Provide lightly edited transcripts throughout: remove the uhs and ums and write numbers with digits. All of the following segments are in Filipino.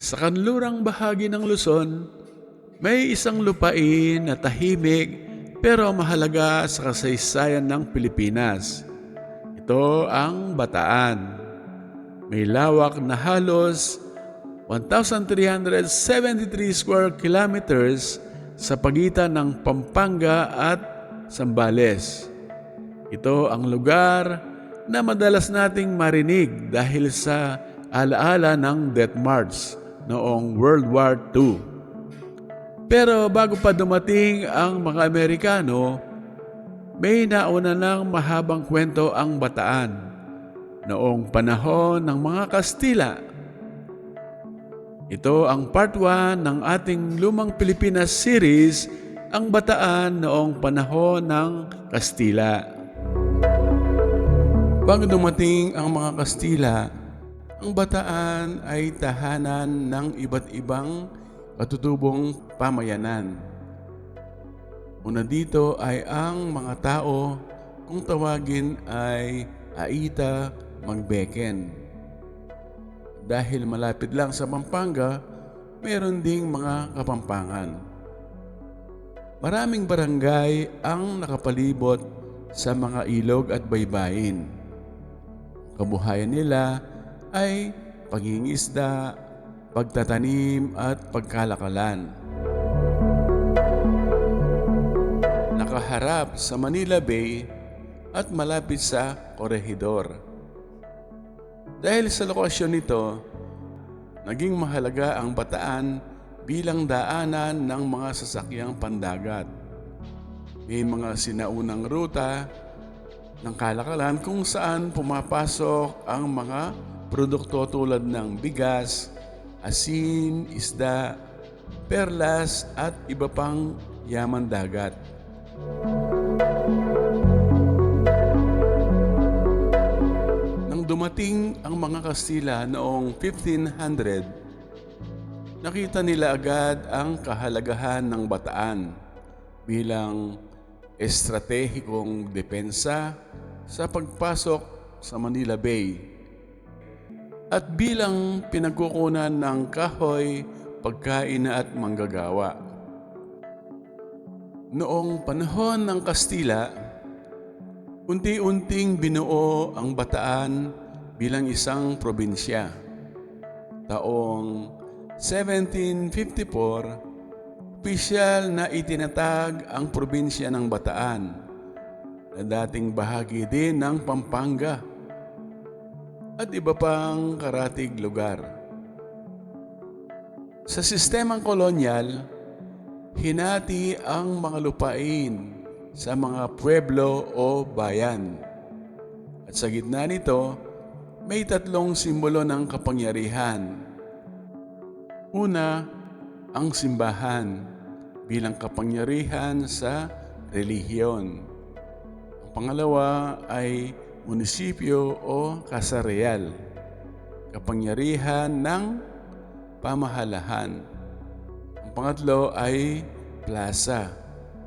Sa kanlurang bahagi ng Luzon, may isang lupain na tahimik pero mahalaga sa kasaysayan ng Pilipinas. Ito ang Bataan. May lawak na halos 1,373 square kilometers sa pagitan ng Pampanga at Zambales. Ito ang lugar na madalas nating marinig dahil sa alaala ng Death March noong World War II. Pero bago pa dumating ang mga Amerikano, may nauna ng mahabang kwento ang Bataan noong panahon ng mga Kastila. Ito ang part 1 ng ating Lumang Pilipinas series, ang Bataan noong panahon ng Kastila. Bago dumating ang mga Kastila, ang Bataan ay tahanan ng iba't ibang katutubong pamayanan. Una dito ay ang mga tao kung tawagin ay Aita Magbeken. Dahil malapit lang sa Pampanga, mayroon ding mga kapampangan. Maraming barangay ang nakapalibot sa mga ilog at baybayin. Kabuhayan nila ay pangingisda, pagtatanim at pagkalakalan. Nakaharap sa Manila Bay at malapit sa Corregidor. Dahil sa lokasyon nito, naging mahalaga ang Bataan bilang daanan ng mga sasakyang pandagat. May mga sinaunang ruta ng kalakalan kung saan pumapasok ang mga produkto tulad ng bigas, asin, isda, perlas at iba pang yaman dagat. Nang dumating ang mga Kastila noong 1500, nakita nila agad ang kahalagahan ng Bataan bilang estratehikong depensa sa pagpasok sa Manila Bay at bilang pinagkukunan ng kahoy, pagkain at manggagawa. Noong panahon ng Kastila, unti-unting binuo ang Bataan bilang isang probinsya. Taong 1754, opisyal na itinatag ang probinsya ng Bataan na dating bahagi din ng Pampanga at iba pang karatig lugar. Sa sistemang kolonyal, hinati ang mga lupain sa mga pueblo o bayan. At sa gitna nito, may tatlong simbolo ng kapangyarihan. Una, ang simbahan bilang kapangyarihan sa relihiyon. Ang pangalawa ay munisipyo o kasareal, kapangyarihan ng pamahalahan. Ang pangatlo ay plaza,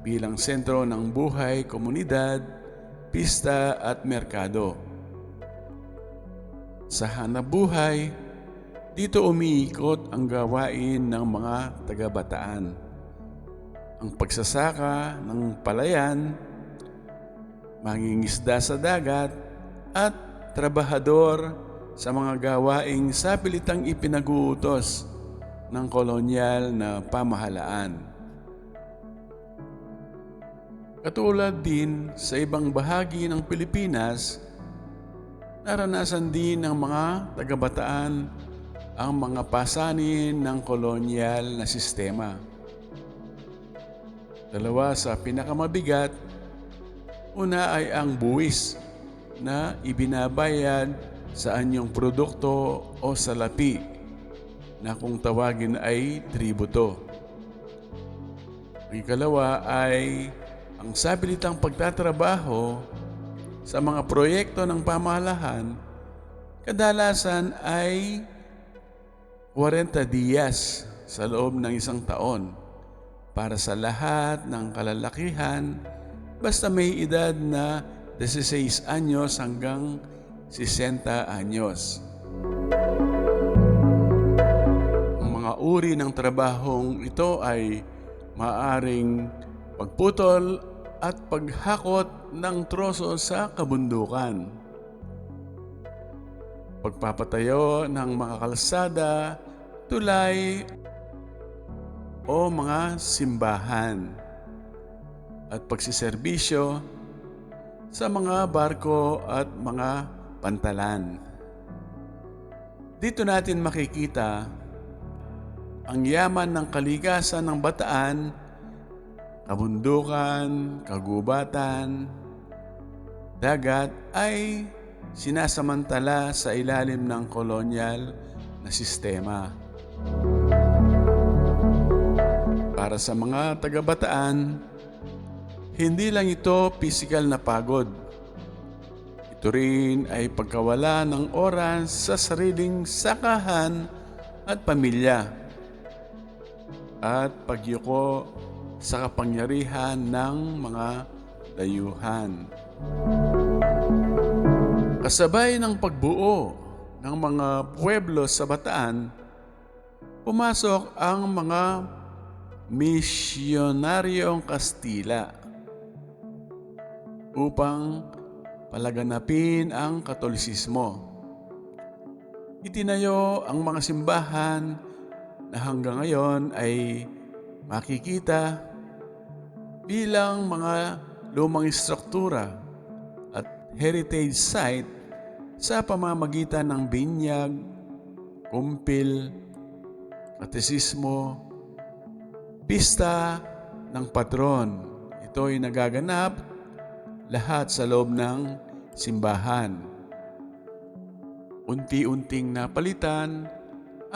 bilang sentro ng buhay, komunidad, pista at merkado. Sa hanapbuhay, dito umiikot ang gawain ng mga taga-Bataan. Ang pagsasaka ng palayan, mangingisda sa dagat, at trabahador sa mga gawaing sapilitang ipinag-uutos ng kolonyal na pamahalaan. Katulad din sa ibang bahagi ng Pilipinas, naranasan din ng mga taga-Bataan ang mga pasanin ng kolonyal na sistema. Dalawa sa pinakamabigat, una ay ang buwis na ibinabayad sa anyong produkto o salapi na kung tawagin ay tributo. Ang ikalawa ay ang sabilitang pagtatrabaho sa mga proyekto ng pamahalaan, kadalasan ay 40 diyas sa loob ng isang taon para sa lahat ng kalalakihan basta may edad na 16 anyos hanggang 60 anyos. Ang uri ng trabahong ito ay maaaring pagputol at paghakot ng troso sa kabundukan, pagpapatayo ng mga kalsada, tulay o mga simbahan, at pagsiserbisyo sa mga barko at mga pantalan. Dito natin makikita ang yaman ng kalikasan ng Bataan, kabundukan, kagubatan, dagat ay sinasamantala sa ilalim ng kolonyal na sistema. Para sa mga taga-Bataan, hindi lang ito pisikal na pagod. Ito rin ay pagkawala ng oras sa sariling sakahan at pamilya, at pagyuko sa kapangyarihan ng mga dayuhan. Kasabay ng pagbuo ng mga pueblo sa Bataan, pumasok ang mga misyonaryong Kastila upang palaganapin ang Katolisismo. Itinayo ang mga simbahan na hanggang ngayon ay makikita bilang mga lumang istruktura at heritage site sa pamamagitan ng binyag, kumpil, katesismo, pista ng patron. Ito ay nagaganap lahat sa loob ng simbahan. Unti-unting napalitan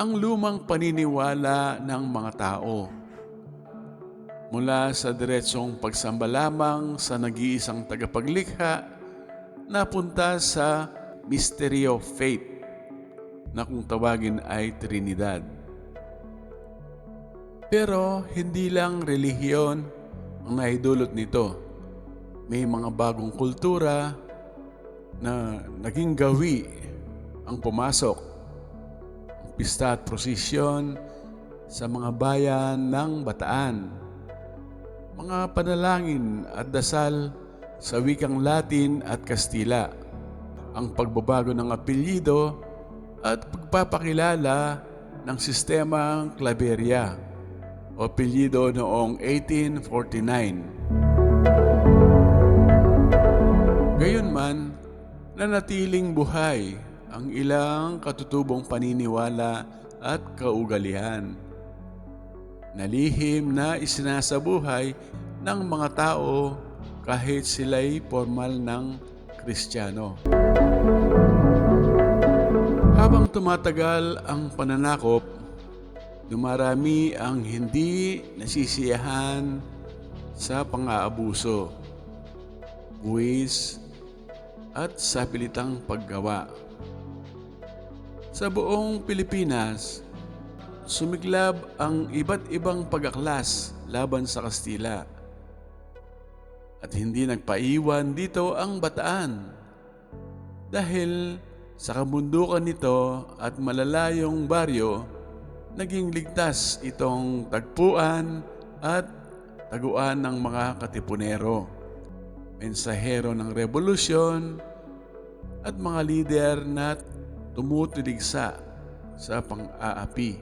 ang lumang paniniwala ng mga tao. Mula sa diretsong pagsamba lamang sa nag-iisang tagapaglikha, napunta sa mystery of faith na kung tawagin ay Trinidad. Pero hindi lang relihiyon ang naidulot nito. May mga bagong kultura na naging gawi ang pumasok. Pista at prosesyon sa mga bayan ng Bataan, mga panalangin at dasal sa wikang Latin at Kastila, ang pagbabago ng apelyido at pagpapakilala ng sistemang Claveria o apelyido noong 1849. Gayunman, nanatiling buhay ang ilang katutubong paniniwala at kaugalian na lihim na isinasabuhay ng mga tao kahit sila'y formal ng Kristiyano. Habang tumatagal ang pananakop, dumarami ang hindi nasisiyahan sa pang-aabuso, buwis at sapilitang paggawa. Sa buong Pilipinas, sumiglab ang iba't ibang pag-aklas laban sa Kastila. At hindi nagpaiwan dito ang Bataan dahil sa kabundukan nito at malalayong baryo, naging ligtas itong tagpuan at taguan ng mga katipunero, mensahero ng revolusyon at mga lider na tumutuligsa sa pang-aapi.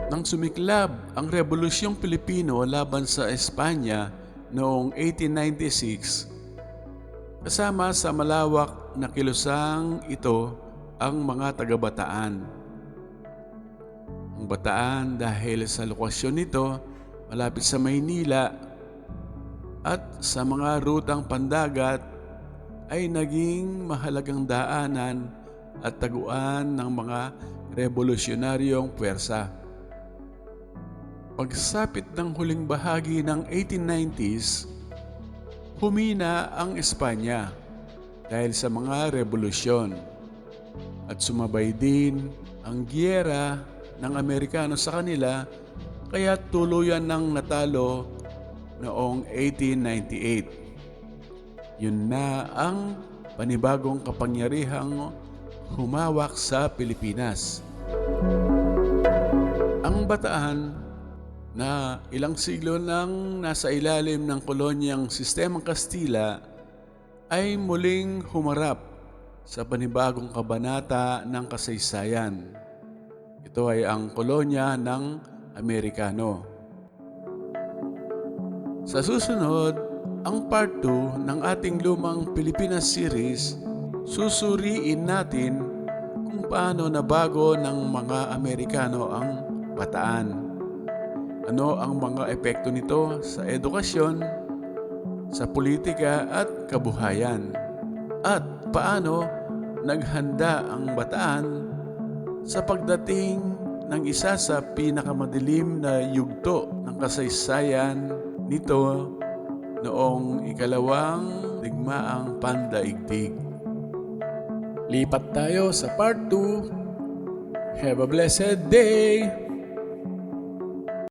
Nang sumiklab ang Rebolusyong Pilipino laban sa Espanya noong 1896, kasama sa malawak na kilusang ito ang mga taga-Bataan. Ang Bataan dahil sa lokasyon nito malapit sa Maynila at sa mga rutang pandagat ay naging mahalagang daanan at taguan ng mga revolusyonaryong puwersa. Pagsapit ng huling bahagi ng 1890s, humina ang Espanya dahil sa mga revolusyon at sumabay din ang giyera ng Amerikano sa kanila, kaya tuluyan ng natalo noong 1898. Yun na ang panibagong kapangyarihang humawak sa Pilipinas. Ang Bataan na ilang siglo nang nasa ilalim ng kolonyang sistemang Kastila ay muling humarap sa panibagong kabanata ng kasaysayan. Ito ay ang kolonya ng Amerikano. Sa susunod, ang part 2 ng ating lumang Pilipinas series, susuriin natin kung paano nabago ng mga Amerikano ang Bataan. Ano ang mga epekto nito sa edukasyon, sa politika at kabuhayan? At paano naghanda ang Bataan sa pagdating ng isa sa pinakamadilim na yugto ng kasaysayan nito noong ikalawang digmaang pandaigdig. Lipat tayo sa part 2. Have a blessed day!